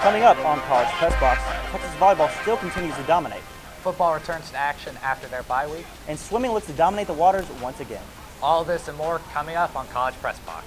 Coming up on College Press Box, Texas volleyball still continues to dominate, Football returns to action after their bye week. and swimming looks to dominate the waters once again. All this and more coming up on College Press Box.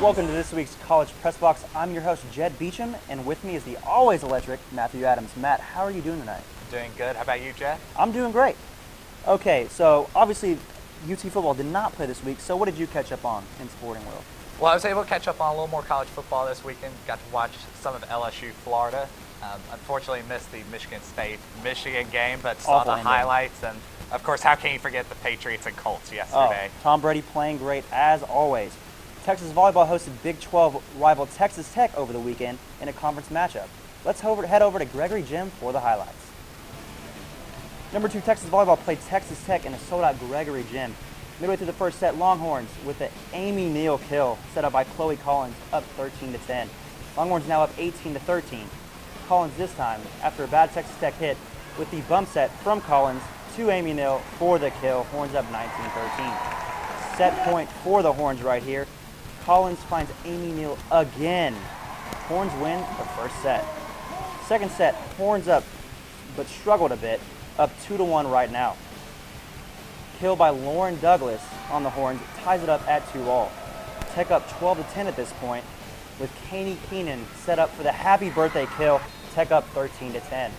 Welcome to this week's College Press Box. I'm your host, Jett Beachum, and with me is the always electric Matthew Adams. Matt, how are you doing tonight? Doing good. How about you, Jett? I'm doing great. Okay, so obviously UT football did not play this week, so what did you catch up on in sporting world? Well, I was able to catch up on a little more college football this weekend. Got to watch some of LSU Florida. Unfortunately missed the Michigan game, but saw Awful the ending. highlights. And of course, how can you forget the Patriots and Colts yesterday? Tom Brady playing great as always. Texas volleyball hosted Big 12 rival Texas Tech over the weekend in a conference matchup. Let's head over to Gregory Gym for the highlights. Number 2 Texas volleyball played Texas Tech in a sold-out Gregory Gym. Midway through the first set, Longhorns with the Amy Neal kill set up by Chloe Collins up 13-10. Longhorns now up 18-13. Collins this time, after a bad Texas Tech hit, with the bump set from Collins to Amy Neal for the kill. Horns up 19-13. Set point for the Horns right here. Collins finds Amy Neal again. Horns win the first set. Second set, Horns up, but struggled a bit, up 2-1 right now. Kill by Lauren Douglas on the Horns ties it up at 2-all. Tech up 12-10 at this point, with Kaney Keenan set up for the happy birthday kill. Tech up 13-10.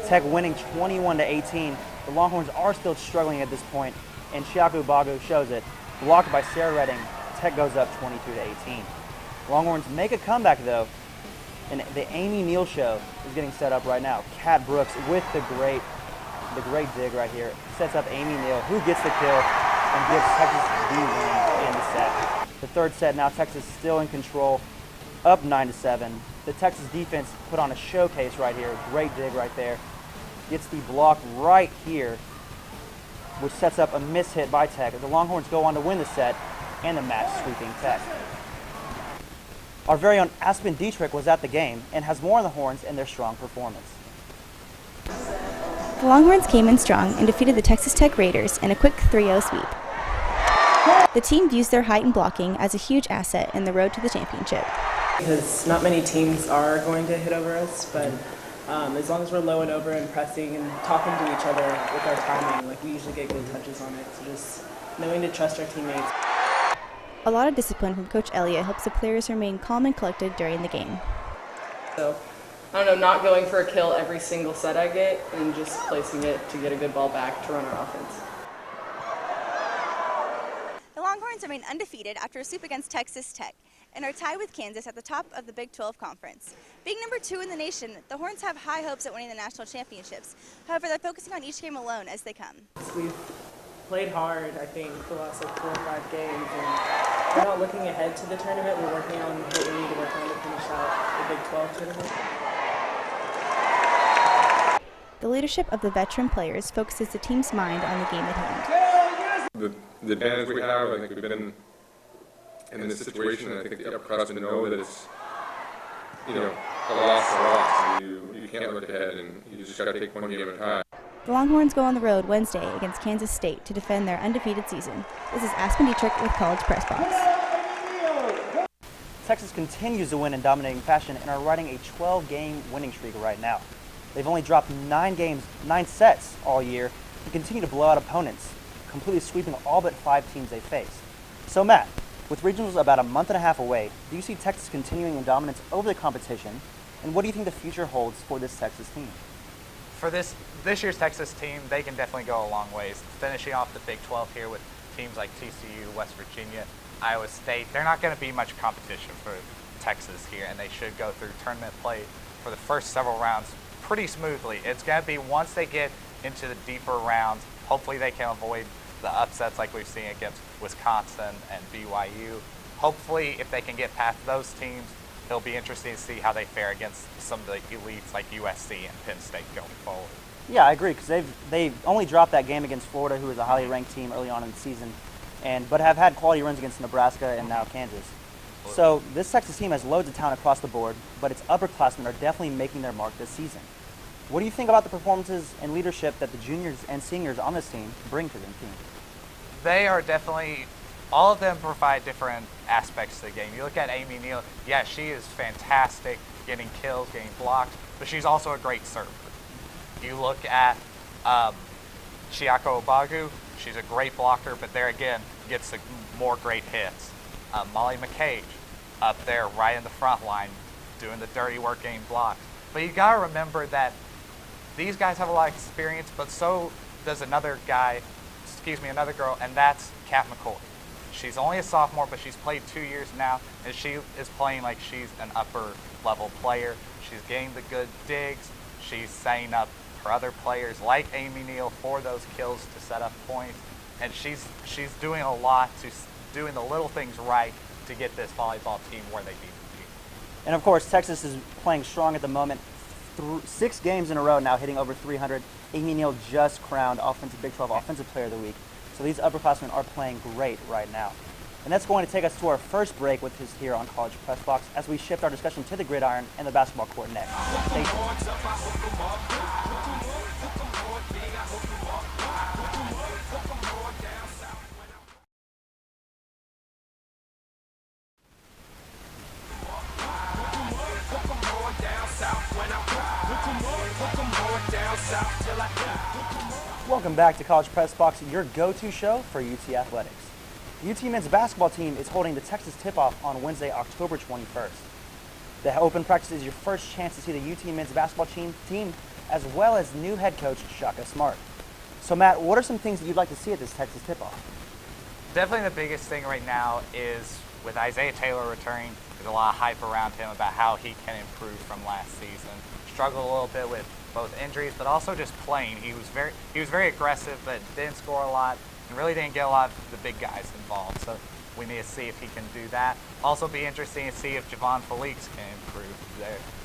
Tech winning 21-18. The Longhorns are still struggling at this point, and Chiaku Bagu shows it. Blocked by Sarah Redding, Tech goes up 22-18. Longhorns make a comeback though, and the Amy Neal show is getting set up right now. Kat Brooks with the great dig right here sets up Amy Neal, who gets the kill and gives Texas the win in the set. The third set now, Texas still in control, up 9-7. The Texas defense put on a showcase right here. Great dig right there. Gets the block right here, which sets up a miss hit by Tech. The Longhorns go on to win the set and the match, sweeping Tech. Our very own Aspen Dietrich was at the game and has more on the Horns and their strong performance. The Longhorns came in strong and defeated the Texas Tech Raiders in a quick 3-0 sweep. The team views their height and blocking as a huge asset in the road to the championship. Because not many teams are going to hit over us, but as long as we're low and over and pressing and talking to each other with our timing, we usually get good touches on it. So just knowing to trust our teammates. A lot of discipline from Coach Elliott helps the players remain calm and collected during the game. So, I don't know, not going for a kill every single set I get and just placing it to get a good ball back to run our offense. The Longhorns remain undefeated after a sweep against Texas Tech and are tied with Kansas at the top of the Big 12 Conference. Being number 2 in the nation, the Horns have high hopes at winning the national championships. However, they're focusing on each game alone as they come. We've played hard, I think, for the last 4 or 5 games. And we're not looking ahead to the tournament. We're working on what we need to work on to finish out the Big 12 tournament. The leadership of the veteran players focuses the team's mind on the game at hand. The advantage we have, I think we've been in this situation, I think the upperclassmen know that it's, a loss. You can't look ahead, and you just got to take one game at a time. The Longhorns go on the road Wednesday against Kansas State to defend their undefeated season. This is Aspen Dietrich with College Press Box. Texas continues to win in dominating fashion and are riding a 12-game winning streak right now. They've only dropped 9 sets all year, and continue to blow out opponents, completely sweeping all but 5 teams they face. So Matt, with regionals about a month and a half away, do you see Texas continuing in dominance over the competition, and what do you think the future holds for this Texas team? For this year's Texas team, they can definitely go a long ways. Finishing off the Big 12 here with teams like TCU, West Virginia, Iowa State, they're not going to be much competition for Texas here, and they should go through tournament play for the first several rounds pretty smoothly. It's going to be once they get into the deeper rounds, hopefully they can avoid the upsets like we've seen against Wisconsin and BYU. Hopefully, if they can get past those teams, it'll be interesting to see how they fare against some of the elites like USC and Penn State going forward. Yeah, I agree, because they've only dropped that game against Florida, who is a highly ranked team early on in the season, but have had quality runs against Nebraska and now Kansas. So this Texas team has loads of talent across the board, but its upperclassmen are definitely making their mark this season. What do you think about the performances and leadership that the juniors and seniors on this team bring to the team? They are definitely, all of them provide different aspects to the game. You look at Amy Neal, yeah, she is fantastic getting kills, getting blocks, but she's also a great server. You look at Chiako Obagu, she's a great blocker, but there again, gets more great hits. Molly McCage up there right in the front line doing the dirty work, getting blocks. But you gotta remember that these guys have a lot of experience, but so does another girl, and that's Kat McCoy. She's only a sophomore, but she's played 2 years now, and she is playing like she's an upper level player. She's getting the good digs. She's setting up her other players like Amy Neal for those kills to set up points, and she's doing a lot to doing the little things right to get this volleyball team where they need to be. And of course, Texas is playing strong at the moment. 6 games in a row now, hitting over 300. Amy Neal just crowned Big 12 Offensive Player of the Week. So these upperclassmen are playing great right now. And that's going to take us to our first break with us here on College Press Box as we shift our discussion to the gridiron and the basketball court next. Stay tuned. Welcome back to College Press Box, your go-to show for UT Athletics. The UT men's basketball team is holding the Texas tip-off on Wednesday, October 21st. The open practice is your first chance to see the UT men's basketball team as well as new head coach Shaka Smart. So Matt, what are some things that you'd like to see at this Texas tip-off? Definitely the biggest thing right now is with Isaiah Taylor returning, there's a lot of hype around him about how he can improve from last season. Struggled a little bit with both injuries, but also just playing. He was very aggressive, but didn't score a lot, and really didn't get a lot of the big guys involved. So we need to see if he can do that. Also, be interesting to see if Javon Felix can improve.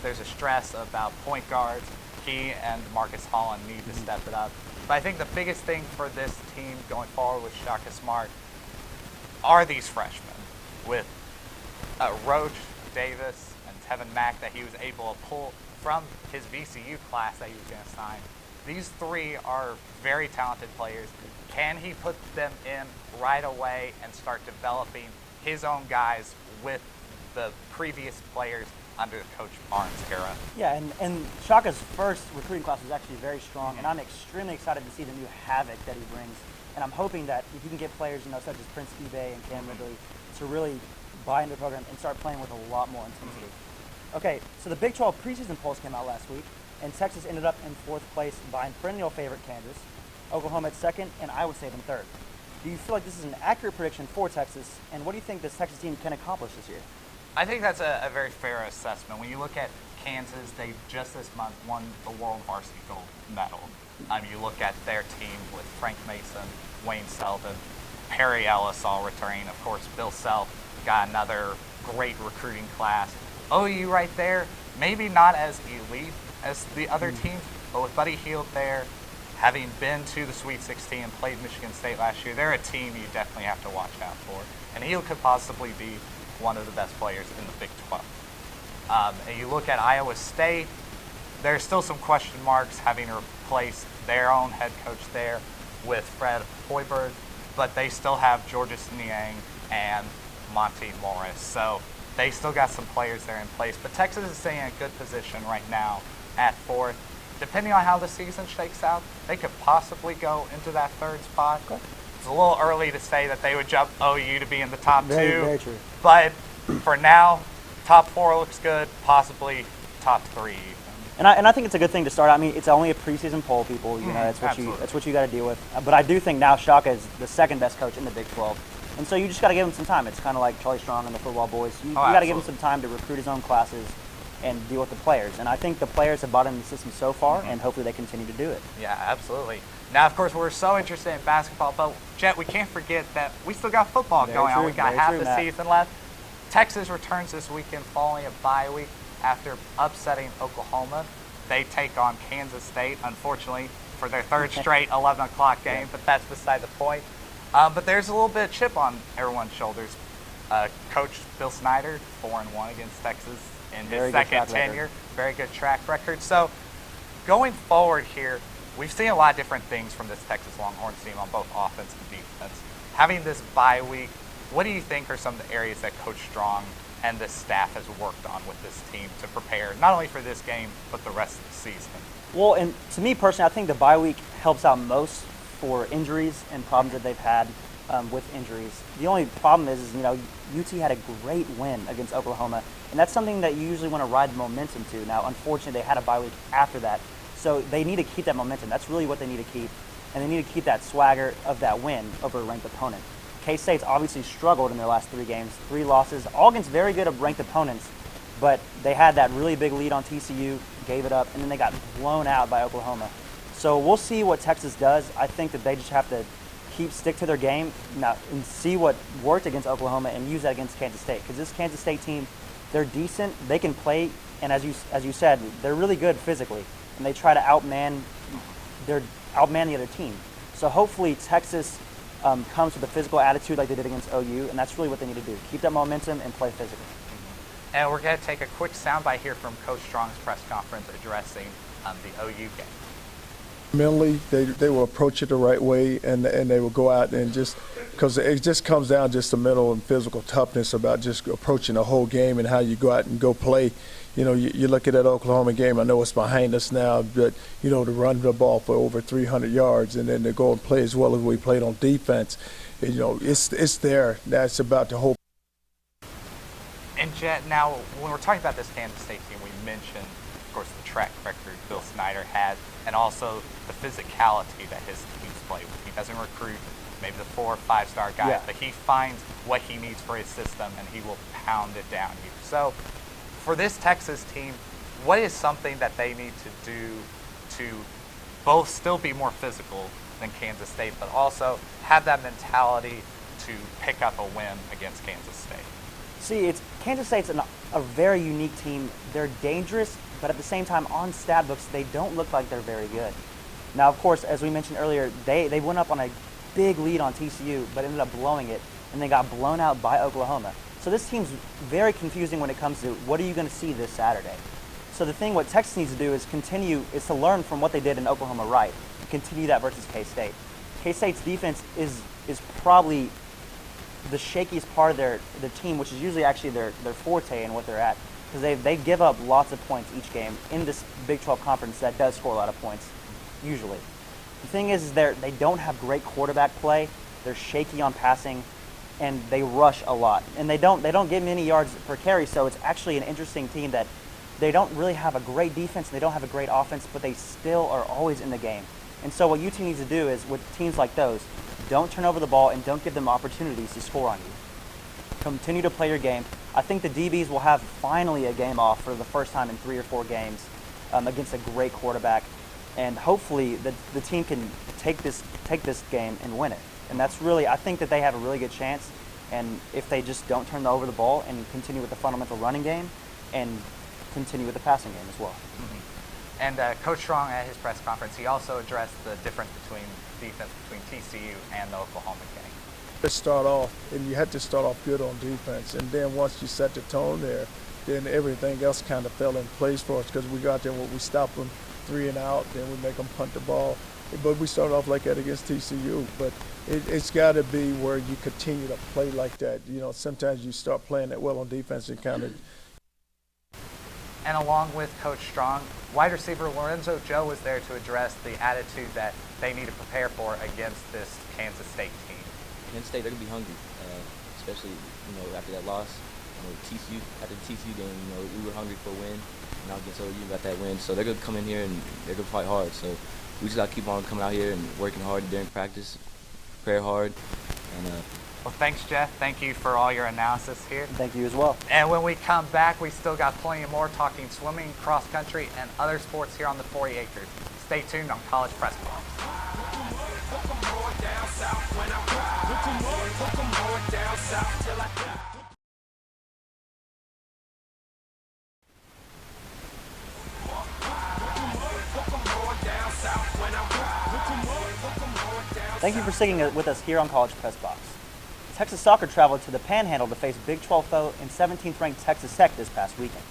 There's a stress about point guards. He and Marcus Holland need to step it up. But I think the biggest thing for this team going forward with Shaka Smart are these freshmen, with Roach, Davis, and Tevin Mack that he was able to pull from his VCU class that he was going to sign. These 3 are very talented players. Can he put them in right away and start developing his own guys with the previous players under Coach Barnes' era? Yeah, and Shaka's first recruiting class was actually very strong, and I'm extremely excited to see the new havoc that he brings. And I'm hoping that if you can get players, such as Prince Ebay and Cam Ridley, to really buy into the program and start playing with a lot more intensity. Okay, so the Big 12 preseason polls came out last week, and Texas ended up in 4th place behind perennial favorite Kansas, Oklahoma at 2nd, and Iowa State in 3rd. Do you feel like this is an accurate prediction for Texas, and what do you think this Texas team can accomplish this year? I think that's a very fair assessment. When you look at Kansas, they just this month won the World Varsity Gold Medal. You look at their team with Frank Mason, Wayne Selden, Perry Ellis all returning. Of course, Bill Self got another great recruiting class. OU right there, maybe not as elite as the other teams, but with Buddy Hield there, having been to the Sweet 16 and played Michigan State last year, they're a team you definitely have to watch out for. And Hield could possibly be one of the best players in the Big 12. And you look at Iowa State, there's still some question marks having replaced their own head coach there with Fred Hoiberg, but they still have Georges Niang and Monty Morris. So they still got some players there in place. But Texas is staying in a good position right now at 4th. Depending on how the season shakes out, they could possibly go into that 3rd spot. Okay. It's a little early to say that they would jump OU to be in the top 2. Very true. But for now, top 4 looks good, possibly top 3. And I think it's a good thing to start. I mean, it's only a preseason poll, people. That's what you got to deal with. But I do think now Shaka is the 2nd best coach in the Big 12, and so you just got to give him some time. It's kind of like Charlie Strong and the football boys. You got to give him some time to recruit his own classes and deal with the players. And I think the players have bought into the system so far, and hopefully they continue to do it. Yeah, absolutely. Now, of course, we're so interested in basketball, but Jett, we can't forget that we still got football Very going on. true, We got very half true, the Matt. season left. Texas returns this weekend following a bye week after upsetting Oklahoma. They take on Kansas State, unfortunately, for their third straight 11 o'clock game, but that's beside the point. But there's a little bit of chip on everyone's shoulders. Coach Bill Snyder, 4-1 against Texas in Very his good second track record. tenure. Very good track record. So going forward here, we've seen a lot of different things from this Texas Longhorns team on both offense and defense. Having this bye week, what do you think are some of the areas that Coach Strong and this staff has worked on with this team to prepare not only for this game, but the rest of the season? Well, and to me personally, I think the bye week helps out most for injuries and problems that they've had with injuries. The only problem is, UT had a great win against Oklahoma, and that's something that you usually want to ride the momentum to. Now, unfortunately, they had a bye week after that, so they need to keep that momentum. That's really what they need to keep, and they need to keep that swagger of that win over a ranked opponent. K-State's obviously struggled in their last 3 games, 3 losses, all against very good ranked opponents, but they had that really big lead on TCU, gave it up, and then they got blown out by Oklahoma. So we'll see what Texas does. I think that they just have to stick to their game now and see what worked against Oklahoma and use that against Kansas State. Because this Kansas State team, they're decent, they can play, and as you said, they're really good physically, and they try to outman the other team. So hopefully Texas comes with a physical attitude like they did against OU, and that's really what they need to do. Keep that momentum and play physically. And we're going to take a quick soundbite here from Coach Strong's press conference addressing the OU game. Mentally, they will approach it the right way, and they will go out and just, because it just comes down just to mental and physical toughness about just approaching the whole game and how you go out and go play. You look at that Oklahoma game, I know it's behind us now, but, to run the ball for over 300 yards and then to go and play as well as we played on defense, it's there. That's about the whole. And Jett, now when we're talking about this Kansas State team, we mentioned, of course, the track record Bill Snyder had, and also the physicality that his teams play with. He doesn't recruit maybe the 4 or 5-star guys, but he finds what he needs for his system, and he will pound it down you. So for this Texas team, what is something that they need to do to both still be more physical than Kansas State, but also have that mentality to pick up a win against Kansas State? See, Kansas State's a very unique team. They're dangerous, but at the same time, on stat books, they don't look like they're very good. Now, of course, as we mentioned earlier, they went up on a big lead on TCU, but ended up blowing it, and they got blown out by Oklahoma. So this team's very confusing when it comes to what are you going to see this Saturday. So what Texas needs to do is to learn from what they did in Oklahoma right, and continue that versus K-State. K-State's defense is probably the shakiest part of their team, which is usually actually their forte and what they're at, because they give up lots of points each game in this Big 12 conference that does score a lot of points, usually. The thing is they don't have great quarterback play. They're shaky on passing, and they rush a lot, and they don't get many yards per carry. So it's actually an interesting team that they don't really have a great defense, and they don't have a great offense, but they still are always in the game. And so what UT needs to do is, with teams like those, don't turn over the ball and don't give them opportunities to score on you. Continue to play your game. I think the DBs will have finally a game off for the first time in 3 or 4 games against a great quarterback, and hopefully the team can take this game and win it. And that's really, I think that they have a really good chance. And if they just don't turn over the ball and continue with the fundamental running game and continue with the passing game as well. Mm-hmm. And Coach Strong at his press conference, he also addressed the difference between defense between TCU and the Oklahoma game. To start off, and you had to start off good on defense, and then once you set the tone there, then everything else kind of fell in place for us, because we got there when we stopped them 3 and out, then we make them punt the ball. But we started off like that against TCU. But it's got to be where you continue to play like that. Sometimes you start playing that well on defense and kind of. And along with Coach Strong, wide receiver Lorenzo Joe was there to address the attitude that they need to prepare for against this Kansas State team. Kansas State, they're going to be hungry, especially, after that loss. After the TCU game, we were hungry for a win. Now against OU, got that win. So they're going to come in here and they're going to fight hard. So we just got to keep on coming out here and working hard during practice, prepare hard, and Well, thanks, Jeff. Thank you for all your analysis here. Thank you as well. And when we come back, we still got plenty more talking swimming, cross country, and other sports here on the 40 acres. Stay tuned on College Press Box. Thank you for sticking with us here on College Press Box. Texas soccer traveled to the Panhandle to face Big 12 foe and 17th-ranked Texas Tech this past weekend.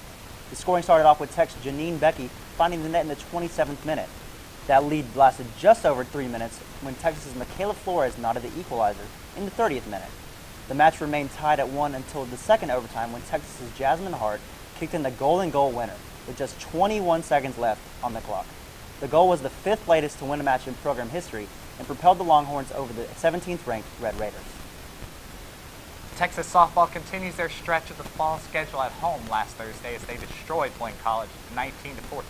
The scoring started off with Tech's Janine Becky finding the net in the 27th minute. That lead lasted just over 3 minutes when Texas's Michaela Flores nodded the equalizer in the 30th minute. The match remained tied at 1 until the second overtime when Texas's Jasmine Hart kicked in the golden goal winner with just 21 seconds left on the clock. The goal was the 5th latest to win a match in program history and propelled the Longhorns over the 17th-ranked Red Raiders. Texas softball continues their stretch of the fall schedule at home last Thursday as they destroyed Blaine College 19-14.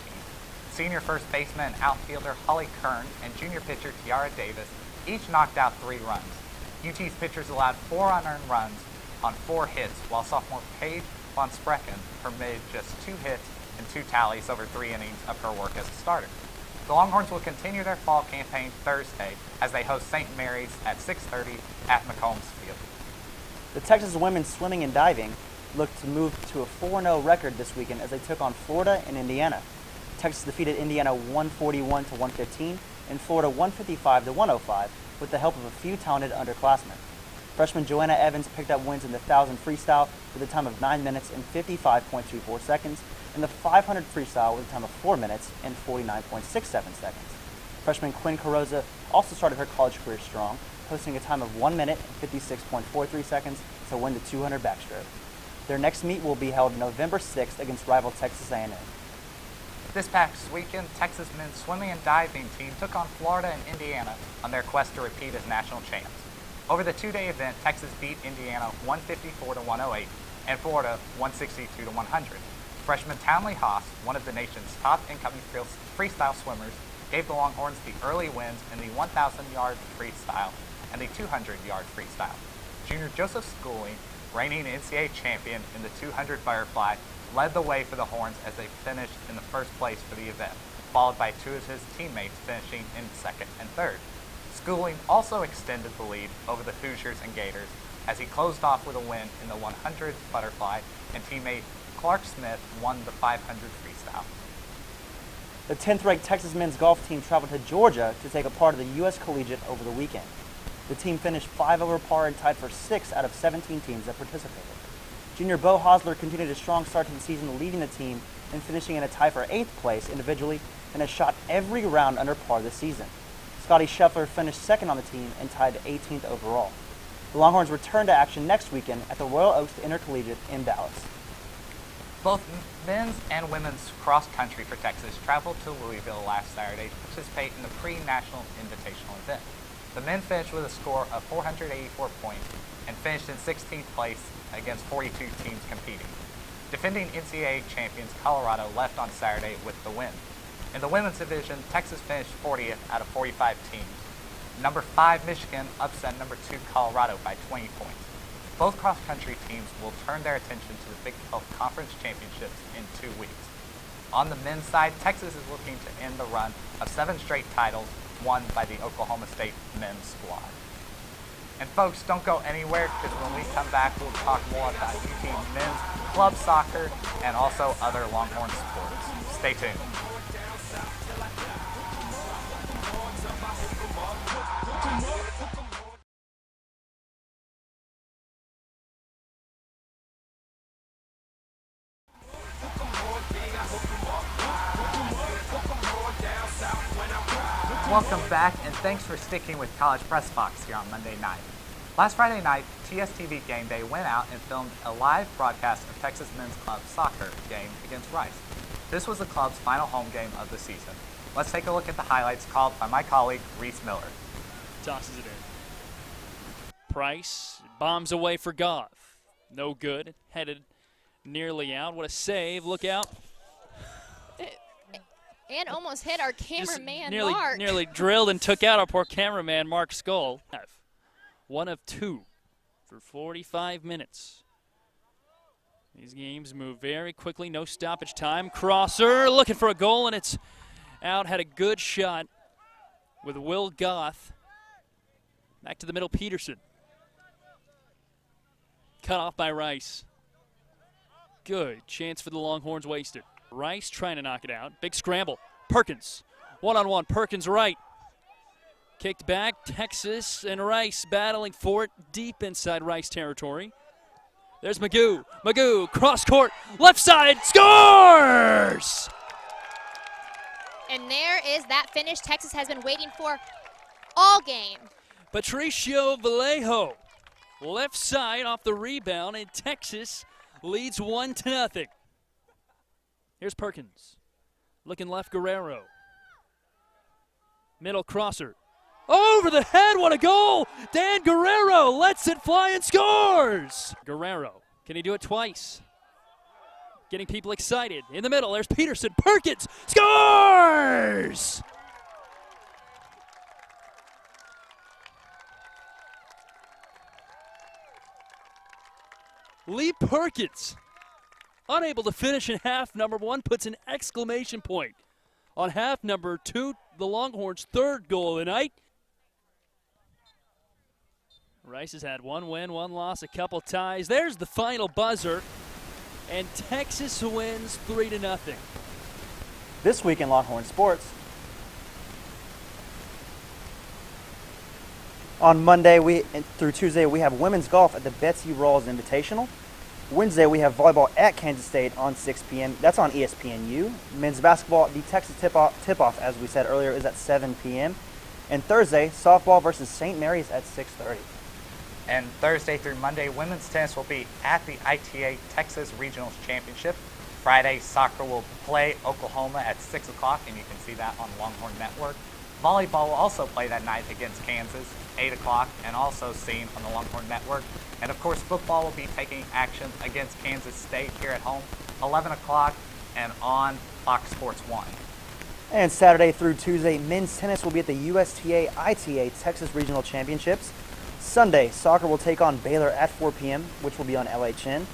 Senior first baseman and outfielder Holly Kern and junior pitcher Tiara Davis each knocked out 3 runs. UT's pitchers allowed 4 unearned runs on 4 hits, while sophomore Paige von Sprecken permitted just 2 hits and 2 tallies over 3 innings of her work as a starter. The Longhorns will continue their fall campaign Thursday as they host St. Mary's at 6:30 at McCombs Field. The Texas women's swimming and diving looked to move to a 4-0 record this weekend as they took on Florida and Indiana. Texas defeated Indiana 141-115 and Florida 155-105 with the help of a few talented underclassmen. Freshman Joanna Evans picked up wins in the 1,000 freestyle with a time of 9 minutes and 55.24 seconds, and the 500 freestyle with a time of 4 minutes and 49.67 seconds. Freshman Quinn Carroza also started her college career strong, posting a time of 1 minute and 56.43 seconds to win the 200 backstroke. Their next meet will be held November 6th against rival Texas A&M. This past weekend, Texas men's swimming and diving team took on Florida and Indiana on their quest to repeat as national champs. Over the 2-day event, Texas beat Indiana 154-108 and Florida 162-100. Freshman Townley Haas, one of the nation's top incoming freestyle swimmers, gave the Longhorns the early wins in the 1,000-yard freestyle and the 200-yard freestyle. Junior Joseph Schooling, reigning NCAA champion in the 200 butterfly, led the way for the Horns as they finished in the first place for the event, followed by 2 of his teammates finishing in second and third. Schooling also extended the lead over the Hoosiers and Gators as he closed off with a win in the 100 butterfly, and teammate Clark Smith won the 500 freestyle. The 10th-ranked Texas men's golf team traveled to Georgia to take a part of the U.S. Collegiate over the weekend. The team finished 5 over par and tied for 6 out of 17 teams that participated. Junior Bo Hosler continued a strong start to the season, leading the team and finishing in a tie for 8th place individually and has shot every round under par this season. Scotty Scheffler finished 2nd on the team and tied 18th overall. The Longhorns return to action next weekend at the Royal Oaks Intercollegiate in Dallas. Both men's and women's cross country for Texas traveled to Louisville last Saturday to participate in the pre-national invitational event. The men finished with a score of 484 points and finished in 16th place against 42 teams competing. Defending NCAA champions Colorado left on Saturday with the win. In the women's division, Texas finished 40th out of 45 teams. Number 5 Michigan upset number 2 Colorado by 20 points. Both cross-country teams will turn their attention to the Big 12 Conference Championships in 2 weeks. On the men's side, Texas is looking to end the run of 7 straight titles won by the Oklahoma State men's squad. And folks, don't go anywhere, because when we come back, we'll talk more about UT men's club soccer and also other Longhorn sports. Stay tuned. Welcome back, and thanks for sticking with College Press Box here on Monday night. Last Friday night, TSTV Game Day went out and filmed a live broadcast of Texas men's club soccer game against Rice. This was the club's final home game of the season. Let's take a look at the highlights called by my colleague, Reese Miller. Tosses it in. Price bombs away for Goff. No good. Headed nearly out. What a save. Look out. And almost hit our cameraman, Mark. Mark. Nearly drilled and took out our poor cameraman, Mark Skull. 1 of 2 for 45 minutes. These games move very quickly, no stoppage time. Crosser looking for a goal, and it's out. Had a good shot with Will Goth. Back to the middle, Peterson. Cut off by Rice. Good chance for the Longhorns, wasted. Rice trying to knock it out. Big scramble. Perkins, one-on-one. Perkins right. Kicked back. Texas and Rice battling for it deep inside Rice territory. There's Magoo. Magoo, cross court, left side, scores! And there is that finish Texas has been waiting for all game. Patricio Vallejo, left side off the rebound, and Texas leads 1-0. Here's Perkins. Looking left, Guerrero. Middle crosser. Over the head, what a goal! Dan Guerrero lets it fly and scores! Guerrero, can he do it twice? Getting people excited. In the middle, there's Peterson. Perkins scores! Lee Perkins, unable to finish in half number one, puts an exclamation point on half number two, the Longhorns' third goal of the night. Rice has had one win, one loss, a couple ties. There's the final buzzer, and Texas wins 3-0. This week in Longhorn Sports, on Monday through Tuesday, we have women's golf at the Betsy Rawls Invitational. Wednesday, we have volleyball at Kansas State on 6 p.m. That's on ESPNU. Men's basketball, the Texas tip-off, as we said earlier, is at 7 p.m. And Thursday, softball versus St. Mary's at 6:30. And Thursday through Monday, women's tennis will be at the ITA Texas Regionals Championship. Friday, soccer will play Oklahoma at 6 o'clock, and you can see that on Longhorn Network. Volleyball will also play that night against Kansas, 8 o'clock, and also seen on the Longhorn Network. And of course, football will be taking action against Kansas State here at home, 11 o'clock, and on Fox Sports 1. And Saturday through Tuesday, men's tennis will be at the USTA ITA Texas Regional Championships. Sunday, soccer will take on Baylor at 4 p.m., which will be on LHN.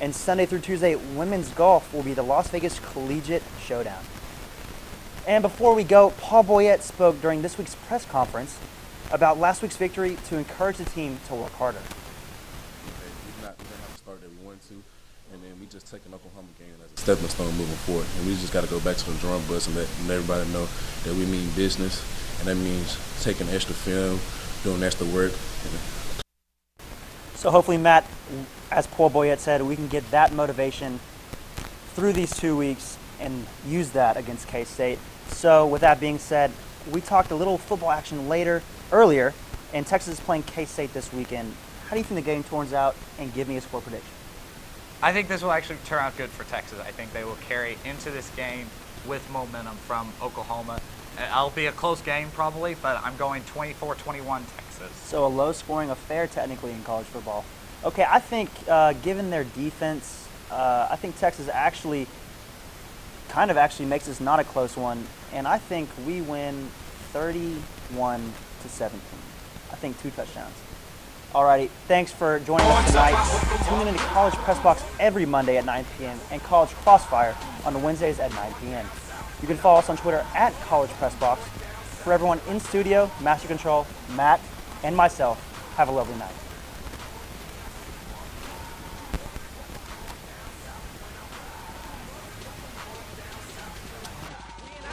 And Sunday through Tuesday, women's golf will be the Las Vegas Collegiate Showdown. And before we go, Paul Boyette spoke during this week's press conference about last week's victory to encourage the team to work harder. We didn't have to start that we wanted to, and then we just take an Oklahoma game as a stepping stone moving forward. And we just got to go back to the drawing boards and let everybody know that we mean business, and that means taking extra film, doing extra work. So hopefully, Matt, as Paul Boyette said, we can get that motivation through these 2 weeks and use that against K-State. So with that being said, we talked a little football action earlier, and Texas is playing K-State this weekend. How do you think the game turns out, and give me a score prediction? I think this will actually turn out good for Texas. I think they will carry into this game with momentum from Oklahoma. It'll be a close game probably, but I'm going 24-21 Texas. So a low-scoring affair technically in college football. Okay, I think given their defense, I think Texas actually makes this not a close one, and I think we win 31-17. I think 2 touchdowns. Alrighty, thanks for joining us tonight. Tune in to College Press Box every Monday at 9 p.m. and College Crossfire on the Wednesdays at 9 p.m. You can follow us on Twitter at College Press Box. For everyone in studio, Master Control, Matt, and myself, have a lovely night.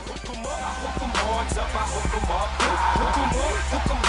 Hook 'em up, hook 'em up, hook 'em up.